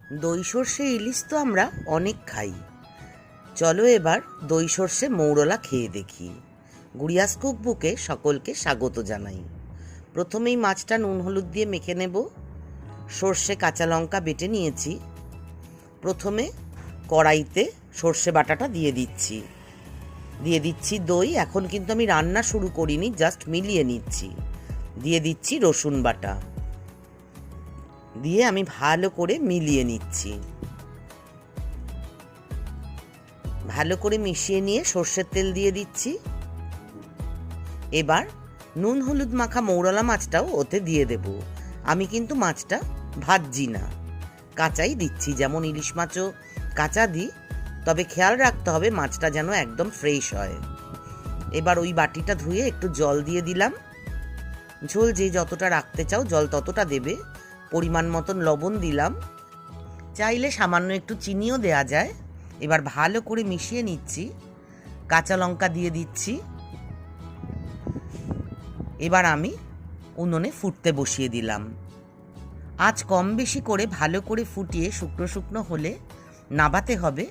দই সর্ষে ইলিশ তো আমরা অনেক খাই। চলো এবার দই সর্ষে মৌরলা খেয়ে দেখি। গুড়িয়াস কুকবুকে সকলকে স্বাগত জানাই। প্রথমেই মাছটা নুন হলুদ দিয়ে মেখে নেব। সর্ষে কাঁচা লঙ্কা বেটে নিয়েছি। প্রথমে কড়াইতে সর্ষে বাটাটা দিয়ে দিচ্ছি দই। এখন কিন্তু আমি রান্না শুরু করিনি, জাস্ট মিলিয়ে নিচ্ছি। দিয়ে দিচ্ছি রসুন বাটা, দিয়ে আমি ভালো করে মিলিয়ে নিচ্ছি। ভালো করে মিশিয়ে নিয়ে সর্ষের তেল দিয়ে দিচ্ছি। এবার নুন হলুদ মাখা মৌরলা মাছটাও ওতে দিয়ে দেব। আমি কিন্তু মাছটা ভাজছি না, কাঁচাই দিচ্ছি। যেমন ইলিশ মাছও কাঁচা দিই, তবে খেয়াল রাখতে হবে মাছটা যেন একদম ফ্রেশ হয়। এবার ওই বাটিটা ধুয়ে একটু জল দিয়ে দিলাম। ঝোল যে যতটা রাখতে চাও জল ততটা দেবে। পরিমাণ মতন লবণ দিলাম, চাইলে সামান্য একটু চিনিও দেয়া যায়। এবার ভালো করে মিশিয়ে নিচ্ছি। কাঁচা লঙ্কা দিয়ে দিচ্ছি। এবার আমি উনুনে ফুটতে বসিয়ে দিলাম। আঁচ কম বেশি করে ভালো করে ফুটিয়ে শুকনো শুকনো হলে নাবাতে হবে।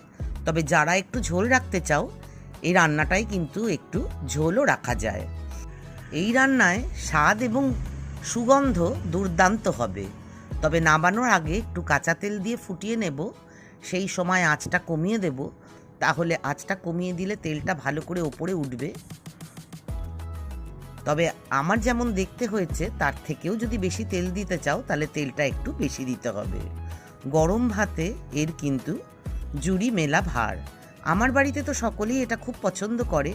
তবে যারা একটু ঝোল রাখতে চাও, এই রান্নাটায় কিন্তু একটু ঝোলও রাখা যায়। এই রান্নায় স্বাদ এবং সুগন্ধ দুর্দান্ত হবে। তবে নাবানোর আগে একটু কাঁচা তেল দিয়ে ফুটিয়ে নেব। সেই সময় আঁচটা কমিয়ে দেব, তাহলে আঁচটা কমিয়ে দিলে তেলটা ভালো করে ওপরে উঠবে। তবে আমার যেমন দেখতে হয়েছে তার থেকেও যদি বেশি তেল দিতে চাও তাহলে তেলটা একটু বেশি দিতে হবে। গরম ভাতে এর কিন্তু জুড়ি মেলা ভার। আমার বাড়িতে তো সকলেই এটা খুব পছন্দ করে।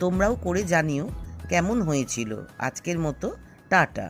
তোমরাও করে জানিও কেমন হয়েছিল। আজকের মতো টাটা।